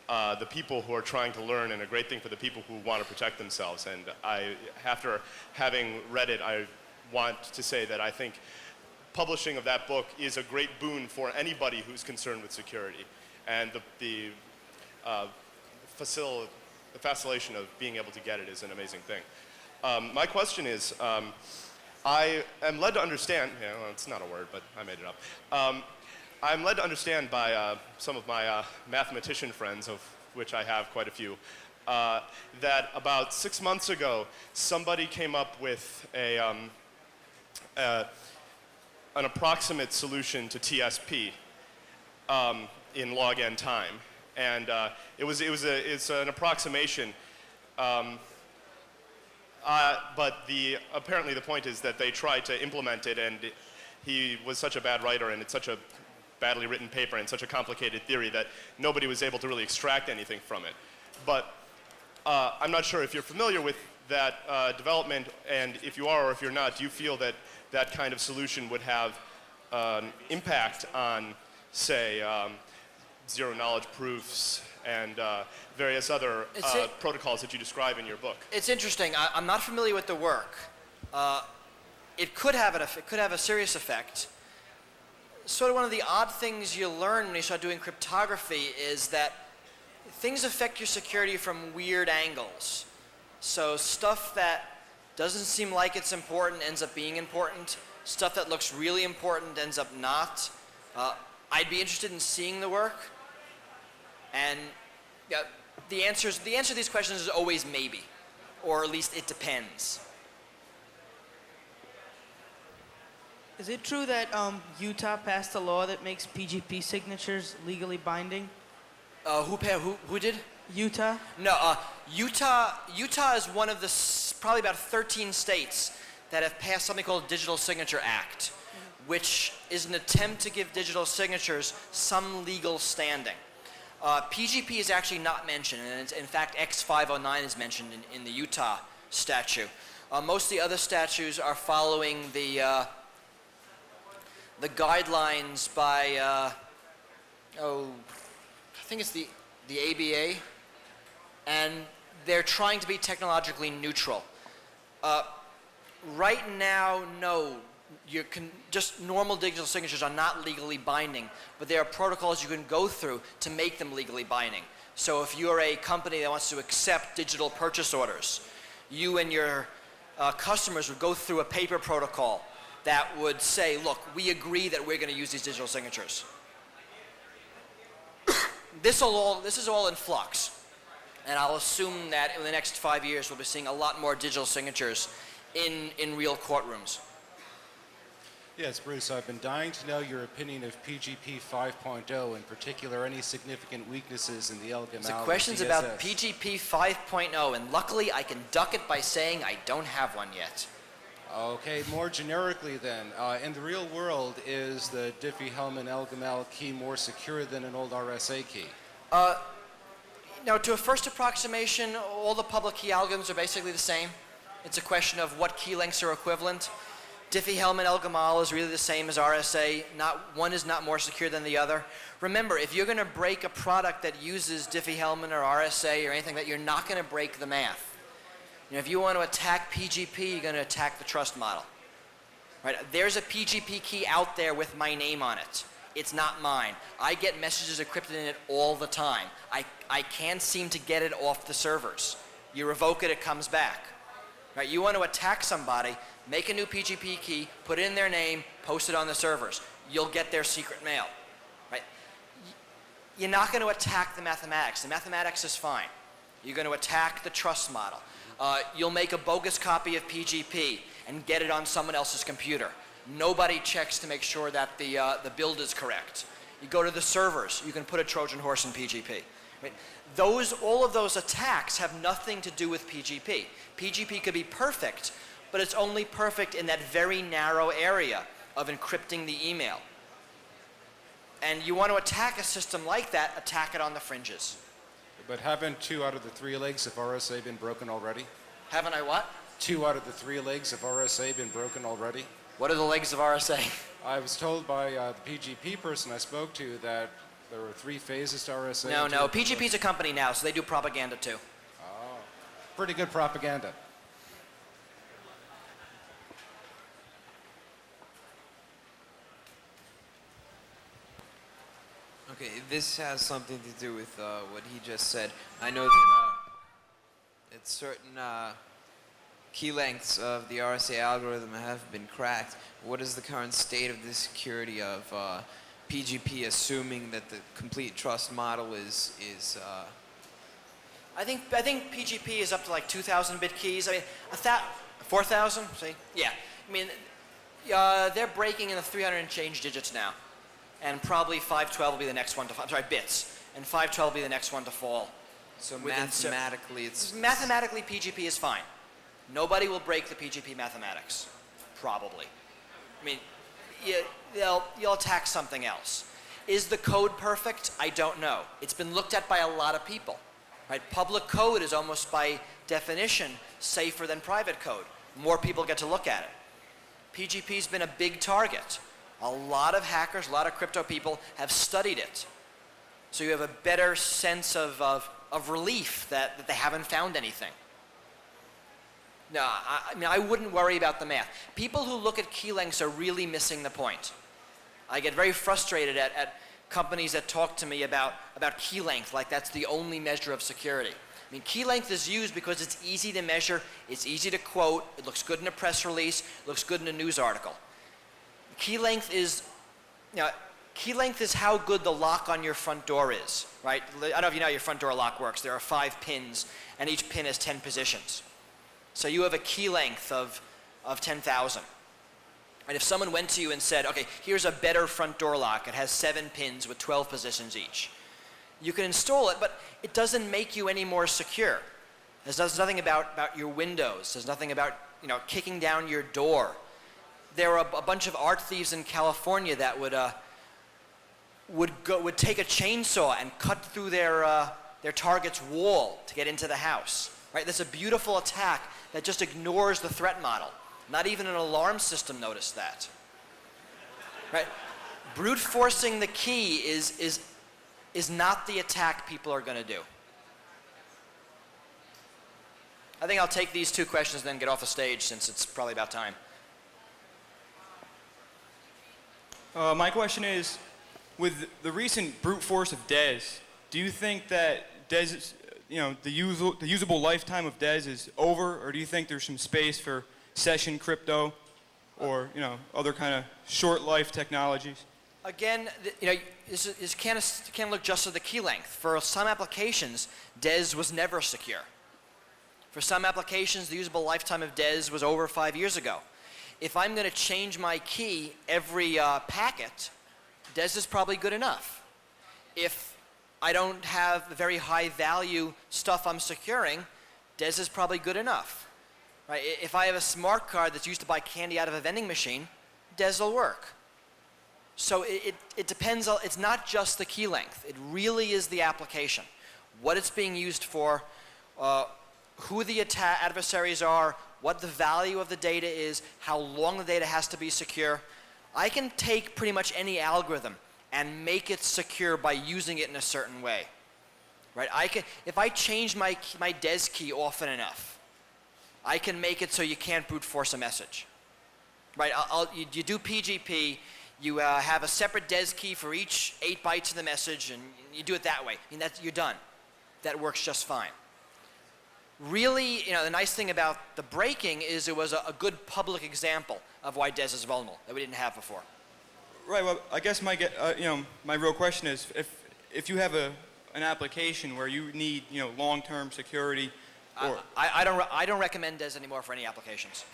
the people who are trying to learn and a great thing for the people who want to protect themselves. And after having read it, I want to say that I think publishing of that book is a great boon for anybody who's concerned with security. And the facilitation of being able to get it is an amazing thing. My question is, I am led to understand, well, it's not a word, but I made it up. I'm led to understand by some of my mathematician friends, of which I have quite a few, that about 6 months ago, somebody came up with an approximate solution to TSP in log n time. And it's an approximation. But apparently the point is that they tried to implement it, and he was such a bad writer, and it's such a badly written paper and such a complicated theory that nobody was able to really extract anything from it. But I'm not sure if you're familiar with that development, and if you are or if you're not, do you feel that that kind of solution would have an impact on, say, zero-knowledge proofs and various other protocols that you describe in your book? It's interesting. I'm not familiar with the work. It could have a serious effect. Sort of one of the odd things you learn when you start doing cryptography is that things affect your security from weird angles. So stuff that doesn't seem like it's important ends up being important. Stuff that looks really important ends up not. I'd be interested in seeing the work. And yeah, the answer to these questions is always maybe, or at least it depends. Is it true that Utah passed a law that makes PGP signatures legally binding? Who did? Utah? No, Utah is one of the probably about 13 states that have passed something called the Digital Signature Act, which is an attempt to give digital signatures some legal standing. PGP is actually not mentioned, and in fact X509 is mentioned in the Utah statute. Most of the other statutes are following the guidelines by, I think it's the ABA, and they're trying to be technologically neutral. Right now, no. Just normal digital signatures are not legally binding, but there are protocols you can go through to make them legally binding. So if you're a company that wants to accept digital purchase orders, you and your customers would go through a paper protocol that would say, look, we agree that we're going to use these digital signatures. This is all in flux, and I'll assume that in the next 5 years we'll be seeing a lot more digital signatures in real courtrooms. Yes, Bruce, I've been dying to know your opinion of PGP 5.0, in particular any significant weaknesses in the LGML. So questions about PGP 5.0, and luckily I can duck it by saying I don't have one yet. Okay, more generically then, in the real world, is the Diffie-Hellman LGML key more secure than an old RSA key? Now, to a first approximation, all the public key algorithms are basically the same. It's a question of what key lengths are equivalent. Diffie-Hellman El-Gamal is really the same as RSA. One is not more secure than the other. Remember, if you're going to break a product that uses Diffie-Hellman or RSA or anything that, you're not going to break the math. If you want to attack PGP, you're going to attack the trust model. Right? There's a PGP key out there with my name on it. It's not mine. I get messages encrypted in it all the time. I can't seem to get it off the servers. You revoke it, it comes back. Right? You want to attack somebody, make a new PGP key, put it in their name, post it on the servers. You'll get their secret mail. Right? You're not going to attack the mathematics. The mathematics is fine. You're going to attack the trust model. You'll make a bogus copy of PGP and get it on someone else's computer. Nobody checks to make sure that the build is correct. You go to the servers, you can put a Trojan horse in PGP. Right? All of those attacks have nothing to do with PGP. PGP could be perfect, but it's only perfect in that very narrow area of encrypting the email. And you want to attack a system like that, attack it on the fringes. But haven't 2 out of the 3 legs of RSA been broken already? Haven't I what? 2 out of the 3 legs of RSA been broken already? What are the legs of RSA? I was told by the PGP person I spoke to that there were 3 phases to RSA. No. PGP's a company now, so they do propaganda too. Oh, pretty good propaganda. Okay, this has something to do with what he just said. I know that it's certain key lengths of the RSA algorithm have been cracked. What is the current state of the security of PGP, assuming that the complete trust model is I think PGP is up to like 2,000-bit keys. I mean, 4,000. See? Yeah. I mean, they're breaking in the 300 and change digits now, and probably 512 will be the next one to. I'm sorry, bits, and 512 will be the next one to fall. so mathematically it's Mathematically, PGP is fine. Nobody will break the PGP mathematics, probably. I mean, you'll attack something else. Is the code perfect? I don't know. It's been looked at by a lot of people. Right? Public code is almost by definition safer than private code. More people get to look at it. PGP's been a big target. A lot of hackers, a lot of crypto people have studied it. So you have a better sense of relief that they haven't found anything. No, I mean, I wouldn't worry about the math. People who look at key lengths are really missing the point. I get very frustrated at companies that talk to me about key length, like that's the only measure of security. I mean, key length is used because it's easy to measure, it's easy to quote, it looks good in a press release, it looks good in a news article. Key length is how good the lock on your front door is, right? I don't know if you know how your front door lock works. There are 5 pins, and each pin has 10 positions. So you have a key length of 10,000. And if someone went to you and said, okay, here's a better front door lock, it has 7 pins with 12 positions each. You can install it, but it doesn't make you any more secure. It does nothing about your windows. There's nothing about kicking down your door. There are a bunch of art thieves in California that would take a chainsaw and cut through their target's wall to get into the house. Right? That's a beautiful attack that just ignores the threat model. Not even an alarm system noticed that. Right? Brute forcing the key is not the attack people are going to do. I think I'll take these 2 questions and then get off the stage since it's probably about time. My question is, with the recent brute force of DES, do you think that DES, the usable lifetime of DES is over, or do you think there's some space for session crypto or other kind of short life technologies? Again, this can't look just at the key length. For some applications, DES was never secure. For some applications, the usable lifetime of DES was over 5 years ago. If I'm going to change my key every packet, DES is probably good enough. If I don't have the very high value stuff I'm securing, DES is probably good enough. Right? If I have a smart card that's used to buy candy out of a vending machine, DES will work. So it depends, it's not just the key length. It really is the application. What it's being used for, who the adversaries are, what the value of the data is, how long the data has to be secure. I can take pretty much any algorithm and make it secure by using it in a certain way. Right? If I change my DES key often enough, I can make it so you can't brute force a message. Right? You do PGP, you have a separate DES key for each 8 bytes of the message, and you do it that way. I mean, you're done. That works just fine. Really, the nice thing about the breaking is it was a good public example of why DES is vulnerable that we didn't have before. Right. Well, I guess my real question is, if you have an application where you need long-term security, or I don't recommend DES anymore for any applications.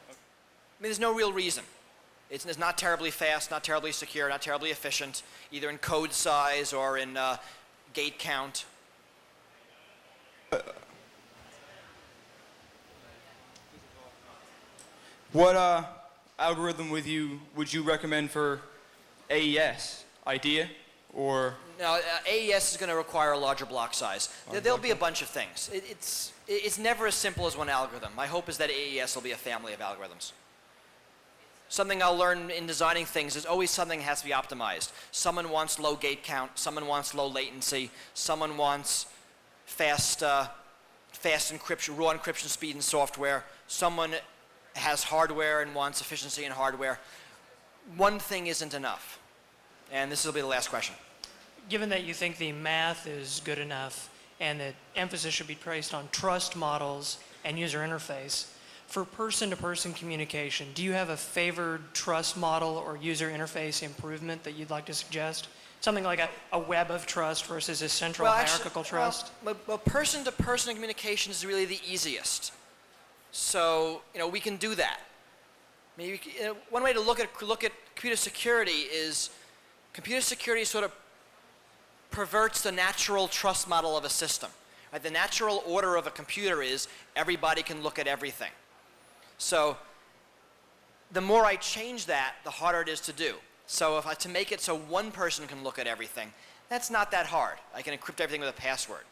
I mean, there's no real reason. It's not terribly fast, not terribly secure, not terribly efficient, either in code size or in gate count. what algorithm would you recommend for AES? IDEA or? No, AES is going to require a larger block size. There'll be a bunch of things. It's never as simple as one algorithm. My hope is that AES will be a family of algorithms. Something I'll learn in designing things is always something has to be optimized. Someone wants low gate count, someone wants low latency, someone wants fast encryption, raw encryption speed in software, someone has hardware and wants efficiency in hardware. One thing isn't enough. And this will be the last question. Given that you think the math is good enough and that emphasis should be placed on trust models and user interface, for person-to-person communication, do you have a favored trust model or user interface improvement that you'd like to suggest? Something like a web of trust versus a central hierarchical trust? Well, person-to-person communication is really the easiest. So, we can do that. I mean, one way to look at computer security is computer security sort of perverts the natural trust model of a system. Right? The natural order of a computer is everybody can look at everything. So the more I change that, the harder it is to do. So to make it so one person can look at everything, that's not that hard. I can encrypt everything with a password.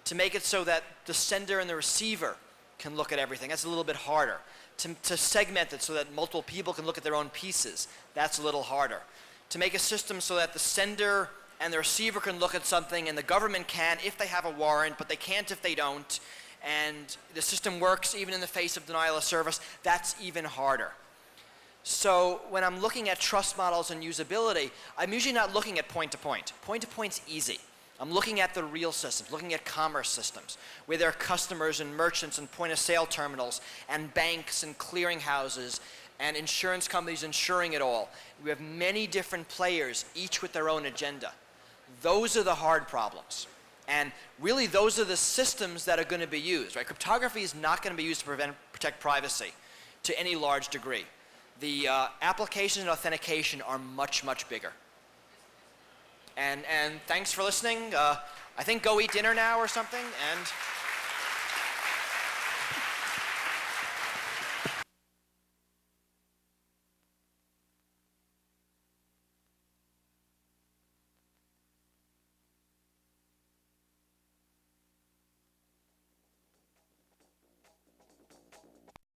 To make it so that the sender and the receiver can look at everything, that's a little bit harder. To segment it so that multiple people can look at their own pieces, that's a little harder. To make a system so that the sender and the receiver can look at something and the government can if they have a warrant, but they can't if they don't, and the system works even in the face of denial of service, that's even harder. So when I'm looking at trust models and usability, I'm usually not looking at point-to-point. Point-to-point's easy. I'm looking at the real systems, looking at commerce systems, where there are customers and merchants and point-of-sale terminals and banks and clearinghouses and insurance companies insuring it all. We have many different players, each with their own agenda. Those are the hard problems. And really, those are the systems that are going to be used. Right? Cryptography is not going to be used to protect privacy to any large degree. The applications and authentication are much, much bigger. And thanks for listening. I think go eat dinner now or something. And